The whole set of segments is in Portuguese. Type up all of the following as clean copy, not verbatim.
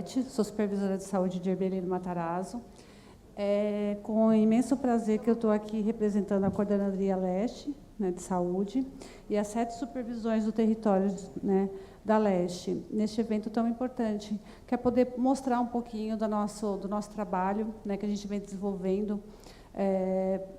Salete, sou supervisora de saúde de Hermelino Matarazzo. É com imenso prazer que eu estou aqui representando a Coordenadoria Leste, né, de Saúde, e as 7 supervisões do território, né, da Leste, neste evento tão importante, que é poder mostrar um pouquinho do nosso trabalho, né, que a gente vem desenvolvendo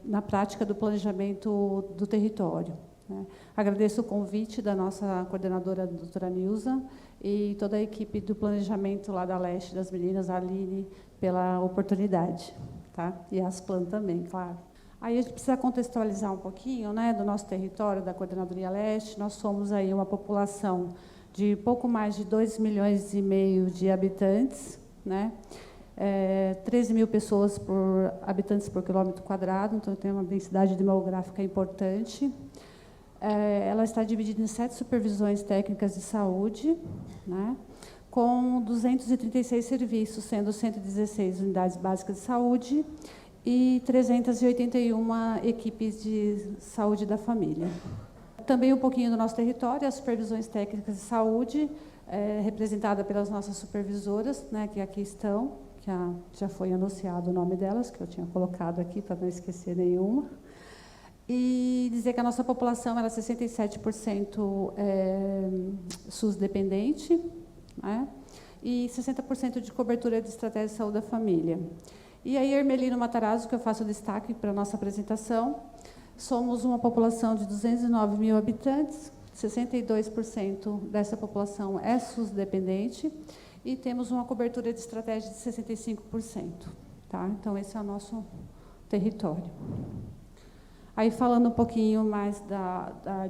na prática do planejamento do território. Né. Agradeço o convite da nossa coordenadora, a doutora Nilza, e toda a equipe do planejamento lá da Leste, das meninas, a Aline, pela oportunidade. Tá? E a Asplan também, claro. Aí a gente precisa contextualizar um pouquinho, né, do nosso território, da Coordenadoria Leste. Nós somos aí uma população de pouco mais de 2,5 milhões de habitantes, né? 13 mil pessoas por habitantes por quilômetro quadrado, então tem uma densidade demográfica importante. Ela está dividida em 7 supervisões técnicas de saúde, né, com 236 serviços, sendo 116 unidades básicas de saúde e 381 equipes de saúde da família. Também um pouquinho do nosso território, as supervisões técnicas de saúde, representada pelas nossas supervisoras, né, que aqui estão, que já foi anunciado o nome delas, que eu tinha colocado aqui para não esquecer nenhuma. E dizer que a nossa população era 67% SUS dependente, né, e 60% de cobertura de estratégia de saúde da família. E aí, Hermelino Matarazzo, que eu faço destaque para a nossa apresentação, somos uma população de 209 mil habitantes, 62% dessa população é SUS dependente, e temos uma cobertura de estratégia de 65%. Tá? Então, esse é o nosso território. Aí, falando um pouquinho mais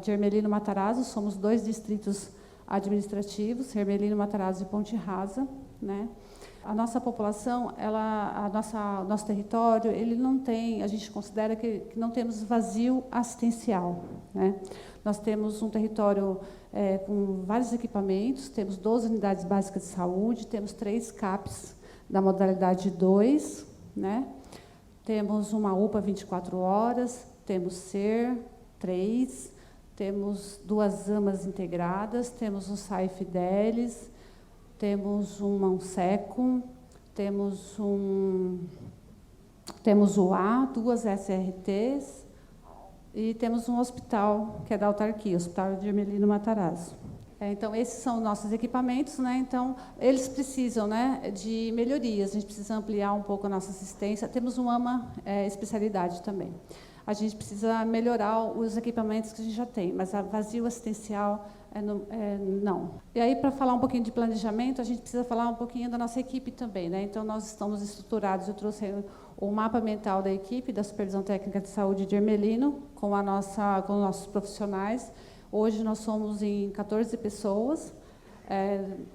de Hermelino Matarazzo, somos 2 distritos administrativos, Hermelino Matarazzo e Ponte Rasa, né? A nossa população, nosso território, ele não tem, a gente considera que não temos vazio assistencial, né? Nós temos um território com vários equipamentos, temos 12 unidades básicas de saúde, temos 3 CAPs da modalidade 2, né? Temos uma UPA 24 horas, temos SER 3, temos 2 AMAs integradas, temos um SAI Fidelis, temos um SECOM, temos o A, 2 SRTs, e temos um hospital, que é da autarquia, o Hospital de Hermelino Matarazzo. Então, esses são nossos equipamentos, né? Então, eles precisam, né, de melhorias, a gente precisa ampliar um pouco a nossa assistência. Temos um AMA especialidade também. A gente precisa melhorar os equipamentos que a gente já tem, mas a vazio assistencial não. E aí, para falar um pouquinho de planejamento, a gente precisa falar um pouquinho da nossa equipe também, né? Então, nós estamos estruturados, eu trouxe o mapa mental da equipe, da Supervisão Técnica de Saúde de Hermelino, com os nossos profissionais. Hoje, nós somos em 14 pessoas.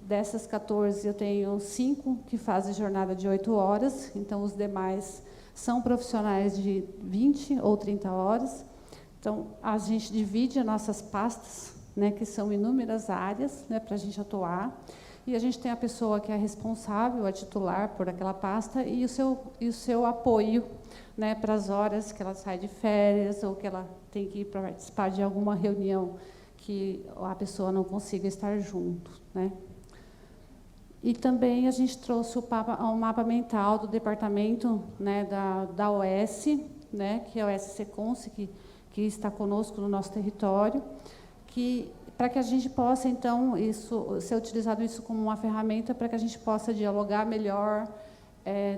Dessas 14, eu tenho 5 que fazem jornada de 8 horas, então, os demais são profissionais de 20 ou 30 horas. Então, a gente divide as nossas pastas, né, que são inúmeras áreas, né, para a gente atuar. E a gente tem a pessoa que é responsável, a titular por aquela pasta, e o seu apoio, né, para as horas que ela sai de férias ou que ela tem que ir para participar de alguma reunião que a pessoa não consiga estar junto, né. E também a gente trouxe o mapa mental do departamento, né, da OS, né, que é o SCCONS, que está conosco no nosso território, para que a gente possa, então, ser utilizado isso como uma ferramenta para que a gente possa dialogar melhor,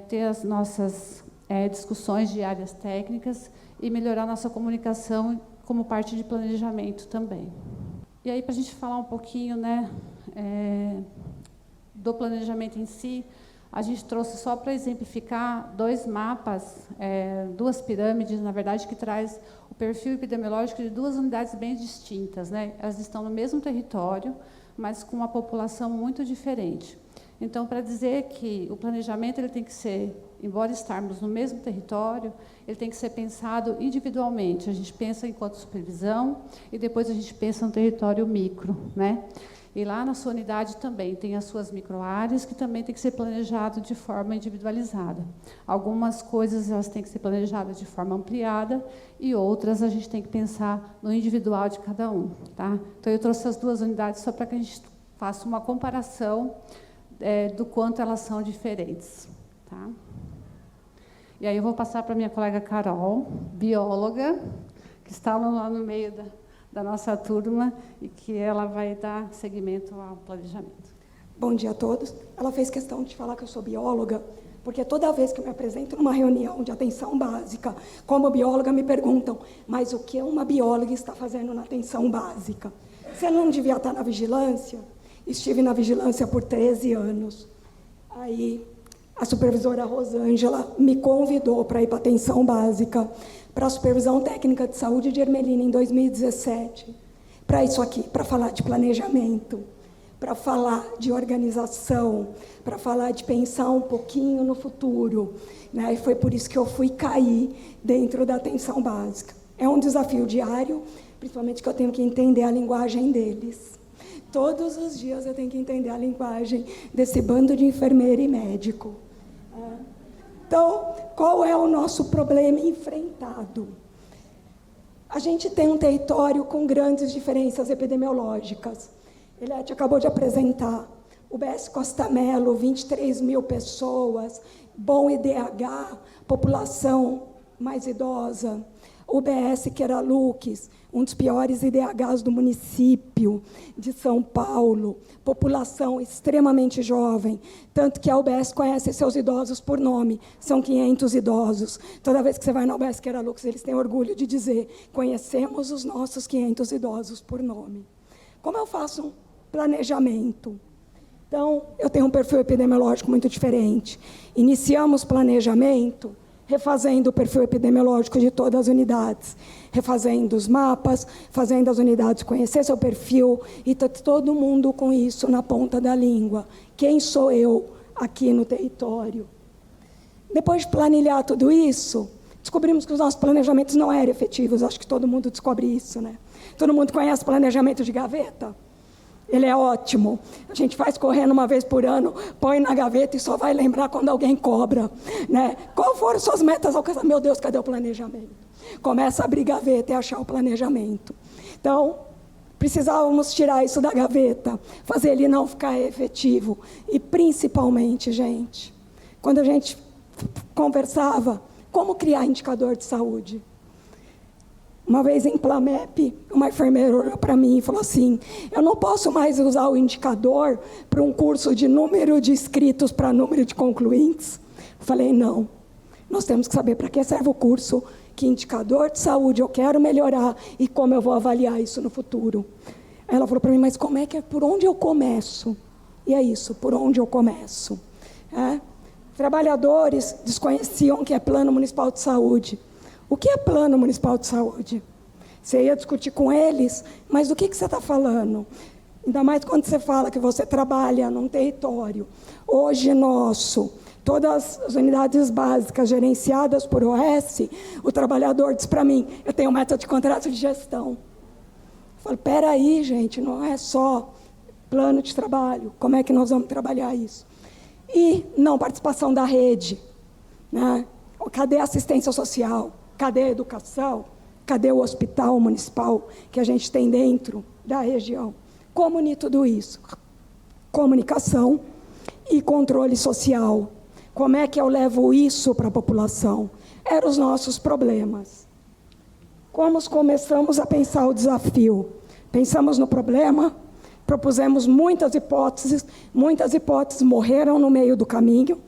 ter as nossas discussões de áreas técnicas e melhorar nossa comunicação como parte de planejamento também. E aí, para a gente falar um pouquinho, né, do planejamento em si, a gente trouxe só para exemplificar 2 mapas, 2 pirâmides, na verdade, que traz o perfil epidemiológico de 2 unidades bem distintas, né? Elas estão no mesmo território, mas com uma população muito diferente. Então, para dizer que o planejamento ele tem que ser, embora estarmos no mesmo território, ele tem que ser pensado individualmente. A gente pensa enquanto supervisão e depois a gente pensa no território micro, né? E lá na sua unidade também tem as suas microáreas, que também tem que ser planejado de forma individualizada. Algumas coisas elas têm que ser planejadas de forma ampliada e outras a gente tem que pensar no individual de cada um. Tá? Então, eu trouxe as 2 unidades só para que a gente faça uma comparação do quanto elas são diferentes. Tá? E aí eu vou passar para a minha colega Carol, bióloga, que está lá no meio da nossa turma e que ela vai dar seguimento ao planejamento. Bom dia a todos. Ela fez questão de falar que eu sou bióloga, porque toda vez que eu me apresento numa reunião de atenção básica, como bióloga, me perguntam, mas o que uma bióloga está fazendo na atenção básica? Você não devia estar na vigilância? Estive na vigilância por 13 anos. Aí, a supervisora Rosângela me convidou para ir para a atenção básica, para a supervisão técnica de saúde de Ermelino em 2017, para isso aqui, para falar de planejamento, para falar de organização, para falar de pensar um pouquinho no futuro, né? E foi por isso que eu fui cair dentro da atenção básica. É um desafio diário, principalmente que eu tenho que entender a linguagem deles. Todos os dias eu tenho que entender a linguagem desse bando de enfermeiro e médico. Então, qual é o nosso problema enfrentado? A gente tem um território com grandes diferenças epidemiológicas. Eliette acabou de apresentar o BS Costa Melo, 23 mil pessoas, bom IDH, população mais idosa. O BS Queralux, um dos piores IDHs do município de São Paulo, população extremamente jovem, tanto que a UBS conhece seus idosos por nome, são 500 idosos. Toda vez que você vai na UBS Queralux, eles têm orgulho de dizer, conhecemos os nossos 500 idosos por nome. Como eu faço um planejamento? Então, eu tenho um perfil epidemiológico muito diferente. Iniciamos planejamento refazendo o perfil epidemiológico de todas as unidades, refazendo os mapas, fazendo as unidades conhecer seu perfil, e todo mundo com isso na ponta da língua. Quem sou eu aqui no território? Depois de planilhar tudo isso, descobrimos que os nossos planejamentos não eram efetivos. Acho que todo mundo descobre isso, né? Todo mundo conhece planejamento de gaveta? Ele é ótimo. A gente faz correndo uma vez por ano, põe na gaveta e só vai lembrar quando alguém cobra, né? Qual foram suas metas alcançadas? Meu Deus, cadê o planejamento? Começa a abrir gaveta e achar o planejamento. Então, precisávamos tirar isso da gaveta, fazer ele não ficar efetivo. E, principalmente, gente, quando a gente conversava, como criar indicador de saúde? Uma vez em Plamep, uma enfermeira olhou para mim e falou assim, eu não posso mais usar o indicador para um curso de número de inscritos para número de concluintes. Eu falei, não, nós temos que saber para que serve o curso, que indicador de saúde eu quero melhorar e como eu vou avaliar isso no futuro. Ela falou para mim, mas como é que é, por onde eu começo? E é isso, por onde eu começo? Trabalhadores desconheciam o que é Plano Municipal de Saúde. O que é Plano Municipal de Saúde? Você ia discutir com eles, mas do que você está falando? Ainda mais quando você fala que você trabalha num território, hoje nosso, todas as unidades básicas gerenciadas por OS, o trabalhador diz para mim, eu tenho um método de contrato de gestão. Eu falo, peraí, gente, não é só plano de trabalho, como é que nós vamos trabalhar isso? E não participação da rede, né? Cadê a assistência social? Cadê a educação? Cadê o hospital municipal que a gente tem dentro da região? Como unir tudo isso? Comunicação e controle social. Como é que eu levo isso para a população? Eram os nossos problemas. Como começamos a pensar o desafio? Pensamos no problema, propusemos muitas hipóteses morreram no meio do caminho,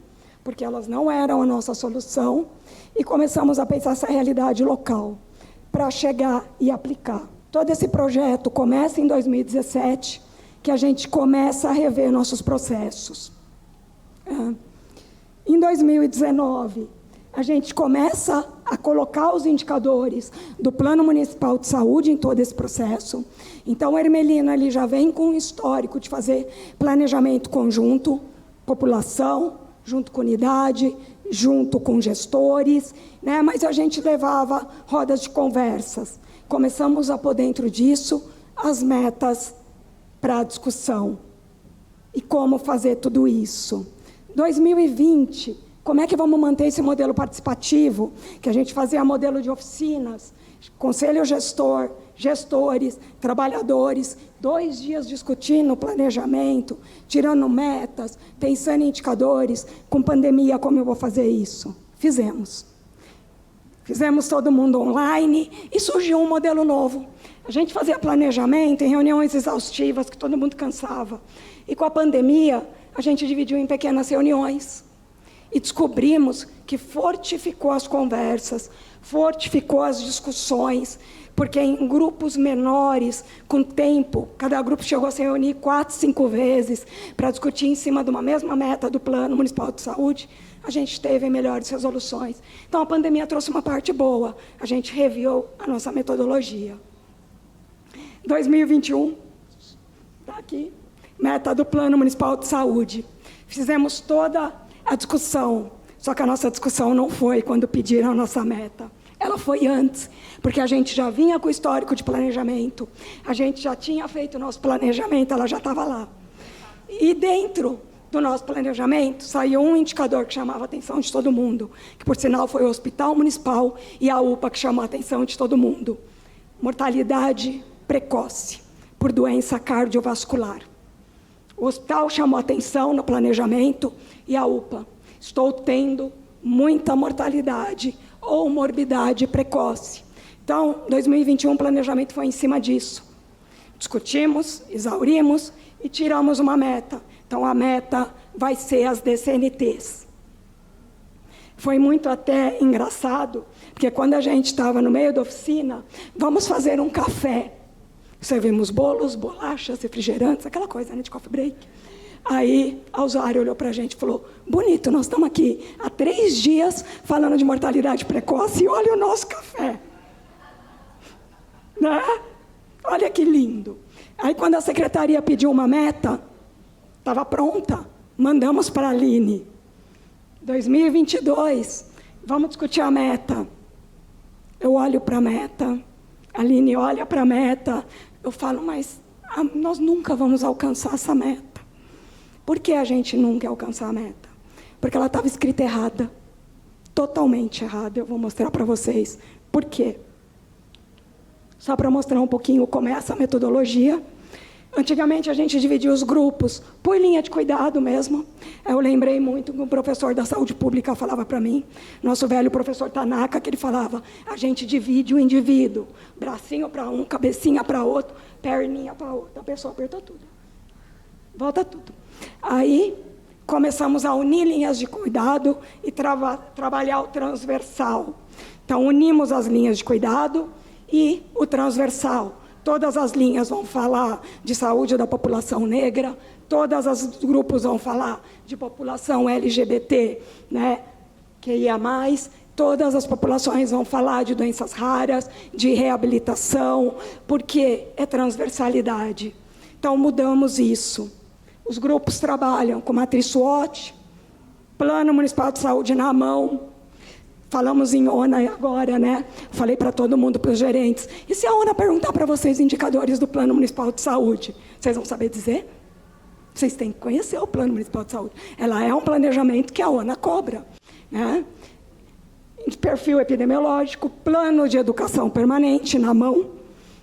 porque elas não eram a nossa solução, e começamos a pensar essa realidade local, para chegar e aplicar. Todo esse projeto começa em 2017, que a gente começa a rever nossos processos. Em 2019, a gente começa a colocar os indicadores do Plano Municipal de Saúde em todo esse processo. Então, o Ermelino ele já vem com um histórico de fazer planejamento conjunto, população, junto com unidade, junto com gestores, né? Mas a gente levava rodas de conversas. Começamos a pôr dentro disso as metas para a discussão. E como fazer tudo isso? 2020, como é que vamos manter esse modelo participativo, que a gente fazia modelo de oficinas, conselho gestor, gestores, trabalhadores, 2 dias discutindo planejamento, tirando metas, pensando em indicadores, com pandemia, como eu vou fazer isso? Fizemos. Fizemos todo mundo online e surgiu um modelo novo. A gente fazia planejamento em reuniões exaustivas, que todo mundo cansava. E com a pandemia, a gente dividiu em pequenas reuniões. E descobrimos que fortificou as conversas, fortificou as discussões, porque em grupos menores, com tempo, cada grupo chegou a se reunir 4, 5 vezes para discutir em cima de uma mesma meta do Plano Municipal de Saúde, a gente teve melhores resoluções. Então, a pandemia trouxe uma parte boa, a gente reviu a nossa metodologia. 2021, está aqui, meta do Plano Municipal de Saúde. Fizemos toda a discussão, só que a nossa discussão não foi quando pediram a nossa meta. Ela foi antes, porque a gente já vinha com o histórico de planejamento, a gente já tinha feito o nosso planejamento, ela já estava lá. E dentro do nosso planejamento, saiu um indicador que chamava a atenção de todo mundo, que, por sinal, foi o Hospital Municipal e a UPA que chamou a atenção de todo mundo. Mortalidade precoce por doença cardiovascular. O hospital chamou a atenção no planejamento e a UPA. Estou tendo muita mortalidade ou morbidade precoce. Então, 2021, o planejamento foi em cima disso. Discutimos, exaurimos e tiramos uma meta. Então, a meta vai ser as DCNTs. Foi muito até engraçado, porque quando a gente estava no meio da oficina, vamos fazer um café. Servimos bolos, bolachas, refrigerantes, aquela coisa, né, de coffee break. Aí, a usuária olhou para a gente e falou, bonito, nós estamos aqui há 3 dias falando de mortalidade precoce e olha o nosso café. Né? Olha que lindo. Aí, quando a secretaria pediu uma meta, estava pronta, mandamos para a Aline. 2022, vamos discutir a meta. Eu olho para a meta, a Aline olha para a meta, eu falo, mas nós nunca vamos alcançar essa meta. Por que a gente nunca quer alcançar a meta? Porque ela estava escrita errada, totalmente errada. Eu vou mostrar para vocês por quê. Só para mostrar um pouquinho como é essa metodologia. Antigamente, a gente dividia os grupos por linha de cuidado mesmo. Eu lembrei muito que um professor da saúde pública falava para mim, nosso velho professor Tanaka, que ele falava, a gente divide o indivíduo, bracinho para um, cabecinha para outro, perninha para outro. A pessoa apertou tudo. Volta tudo. Aí, começamos a unir linhas de cuidado e trabalhar o transversal. Então, unimos as linhas de cuidado e o transversal. Todas as linhas vão falar de saúde da população negra, todos os grupos vão falar de população LGBT, né, QIA+, todas as populações vão falar de doenças raras, de reabilitação, porque é transversalidade. Então, mudamos isso. Os grupos trabalham com matriz SWOT, Plano Municipal de Saúde na mão. Falamos em ONA agora, né? Falei para todo mundo, para os gerentes. E se a ONA perguntar para vocês indicadores do Plano Municipal de Saúde, vocês vão saber dizer? Vocês têm que conhecer o Plano Municipal de Saúde. Ela é um planejamento que a ONA cobra, né? Perfil epidemiológico, plano de educação permanente na mão,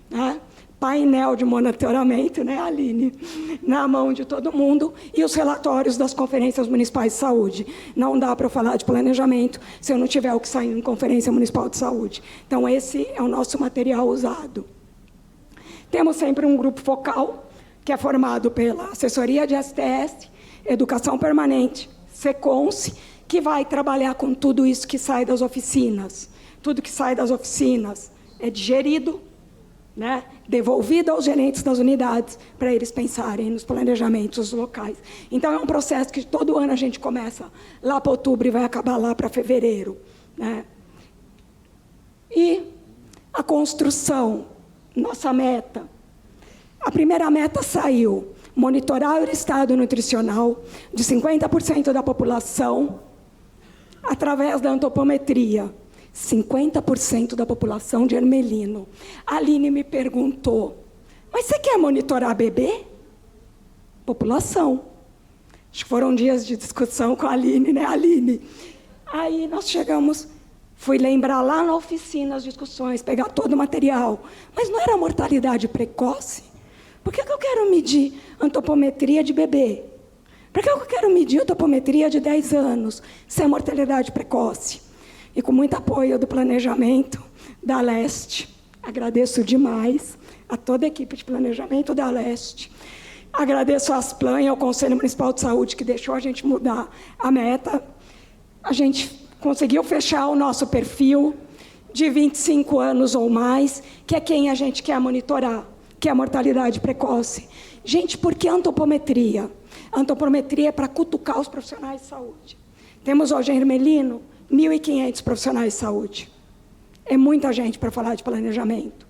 né? Painel de monitoramento, né, Aline? Na mão de todo mundo, e os relatórios das conferências municipais de saúde. Não dá para eu falar de planejamento se eu não tiver o que sair em conferência municipal de saúde. Então, esse é o nosso material usado. Temos sempre um grupo focal, que é formado pela assessoria de STS, educação permanente, SECONSE, que vai trabalhar com tudo isso que sai das oficinas. Tudo que sai das oficinas é digerido, né, devolvido aos gerentes das unidades para eles pensarem nos planejamentos locais. Então, é um processo que todo ano a gente começa lá para outubro e vai acabar lá para fevereiro, né? E a construção, nossa meta. A primeira meta saiu, monitorar o estado nutricional de 50% da população através da antropometria. 50% da população de Ermelino. A Aline me perguntou, mas você quer monitorar bebê? População. Acho que foram dias de discussão com a Aline, né, Aline? Aí nós chegamos, fui lembrar lá na oficina as discussões, pegar todo o material. Mas não era mortalidade precoce? Por que eu quero medir antropometria de bebê? Por que eu quero medir antropometria de 10 anos, sem mortalidade precoce? E com muito apoio do planejamento da Leste. Agradeço demais a toda a equipe de planejamento da Leste. Agradeço às Asplan e ao Conselho Municipal de Saúde, que deixou a gente mudar a meta. A gente conseguiu fechar o nosso perfil de 25 anos ou mais, que é quem a gente quer monitorar, que é a mortalidade precoce. Gente, por que antropometria? A antropometria é para cutucar os profissionais de saúde. Temos hoje em Ermelino 1.500 profissionais de saúde. É muita gente para falar de planejamento.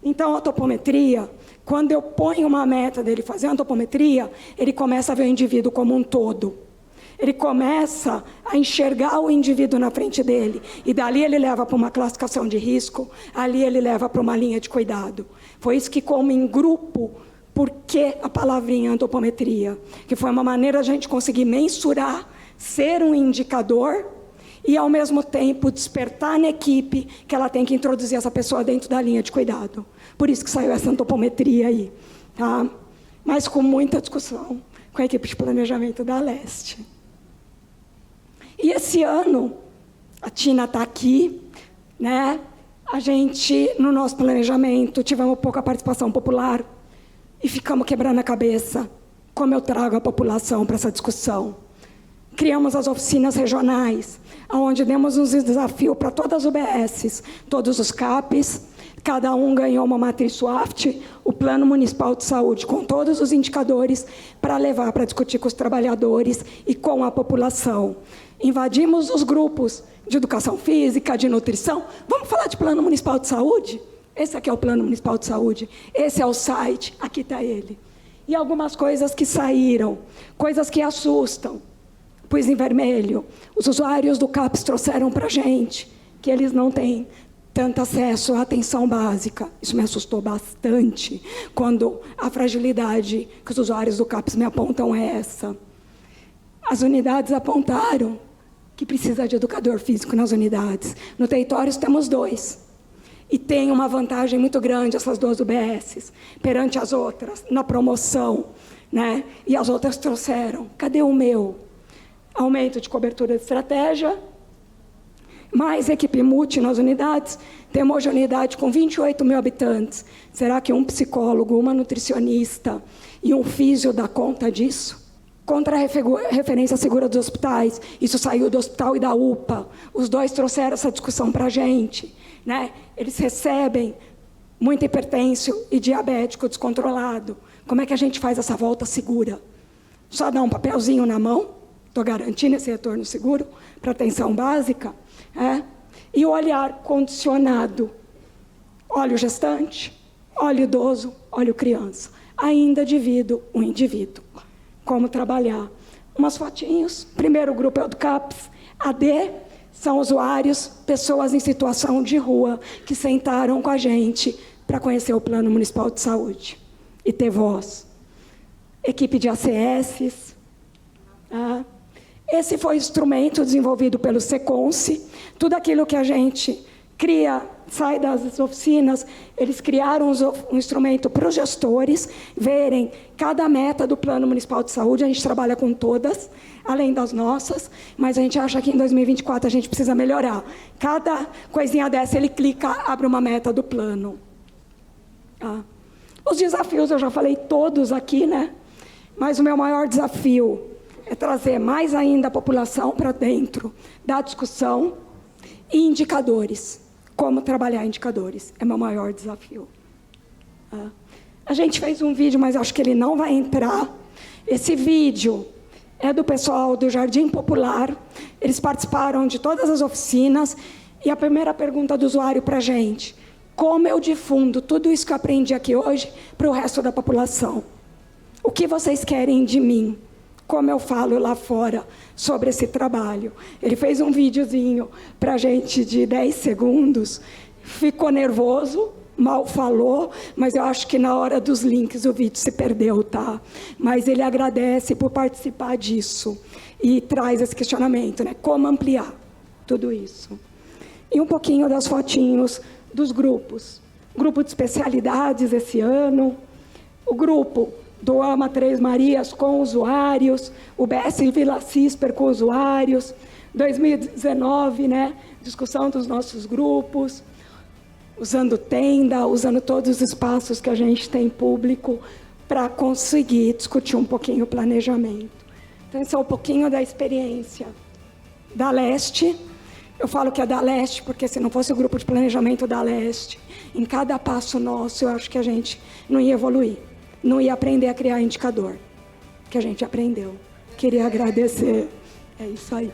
Então, a antropometria, quando eu ponho uma meta dele fazer a antropometria, ele começa a ver o indivíduo como um todo. Ele começa a enxergar o indivíduo na frente dele. E dali ele leva para uma classificação de risco, ali ele leva para uma linha de cuidado. Foi isso que, como em grupo, por que a palavrinha antropometria? Que foi uma maneira de a gente conseguir mensurar, ser um indicador e, ao mesmo tempo, despertar na equipe que ela tem que introduzir essa pessoa dentro da linha de cuidado. Por isso que saiu essa antropometria aí. Tá? Mas com muita discussão com a equipe de planejamento da Leste. E esse ano, a Tina está aqui, né? A gente, no nosso planejamento, tivemos pouca participação popular e ficamos quebrando a cabeça como eu trago a população para essa discussão. Criamos as oficinas regionais, onde demos um desafio para todas as UBSs, todos os CAPs, cada um ganhou uma matriz SWAFT, o Plano Municipal de Saúde, com todos os indicadores para levar para discutir com os trabalhadores e com a população. Invadimos os grupos de educação física, de nutrição. Vamos falar de Plano Municipal de Saúde? Esse aqui é o Plano Municipal de Saúde, esse é o site, aqui está ele. E algumas coisas que saíram, coisas que assustam. Pus em vermelho, os usuários do CAPS trouxeram para a gente que eles não têm tanto acesso à atenção básica. Isso me assustou bastante, quando a fragilidade que os usuários do CAPS me apontam é essa. As unidades apontaram que precisa de educador físico nas unidades. No território temos 2. E tem uma vantagem muito grande essas 2 UBSs, perante as outras, na promoção, né? E as outras trouxeram. Cadê o meu? Aumento de cobertura de estratégia, mais equipe multi nas unidades. Temos hoje unidade com 28 mil habitantes. Será que um psicólogo, uma nutricionista e um físio dá conta disso? Contra a referência segura dos hospitais, isso saiu do hospital e da UPA. Os 2 trouxeram essa discussão para a gente, né? Eles recebem muito hipertenso e diabético descontrolado. Como é que a gente faz essa volta segura? Só dá um papelzinho na mão? Estou garantindo esse retorno seguro para atenção básica. E o olhar condicionado. Olha o gestante, olha o idoso, olha o criança. Ainda divido o indivíduo. Como trabalhar? Umas fotinhos. Primeiro grupo é o do CAPS. A D são usuários, pessoas em situação de rua, que sentaram com a gente para conhecer o Plano Municipal de Saúde e ter voz. Equipe de ACS. Esse foi o instrumento desenvolvido pelo SECONSE. Tudo aquilo que a gente cria, sai das oficinas, eles criaram um instrumento para os gestores verem cada meta do Plano Municipal de Saúde. A gente trabalha com todas, além das nossas, mas a gente acha que em 2024 a gente precisa melhorar. Cada coisinha dessa, ele clica, abre uma meta do plano. Os desafios, eu já falei todos aqui, né? Mas o meu maior desafio é trazer mais ainda a população para dentro da discussão e indicadores. Como trabalhar indicadores é meu maior desafio. A gente fez um vídeo, mas acho que ele não vai entrar. Esse vídeo é do pessoal do Jardim Popular. Eles participaram de todas as oficinas. E a primeira pergunta do usuário para a gente: como eu difundo tudo isso que eu aprendi aqui hoje para o resto da população? O que vocês querem de mim? Como eu falo lá fora sobre esse trabalho? Ele fez um videozinho para a gente de 10 segundos, ficou nervoso, mal falou, mas eu acho que na hora dos links o vídeo se perdeu, tá? Mas ele agradece por participar disso e traz esse questionamento, né? Como ampliar tudo isso? E um pouquinho das fotinhos dos grupos. Grupo de especialidades esse ano, o grupo do AMA Três Marias com usuários, o BS Vila Cisper com usuários, 2019, né, discussão dos nossos grupos, usando tenda, usando todos os espaços que a gente tem público para conseguir discutir um pouquinho o planejamento. Então, esse é um pouquinho da experiência da Leste. Eu falo que é da Leste, porque se não fosse o grupo de planejamento da Leste, em cada passo nosso, eu acho que a gente não ia evoluir, não ia aprender a criar indicador, que a gente aprendeu. Queria agradecer. É isso aí.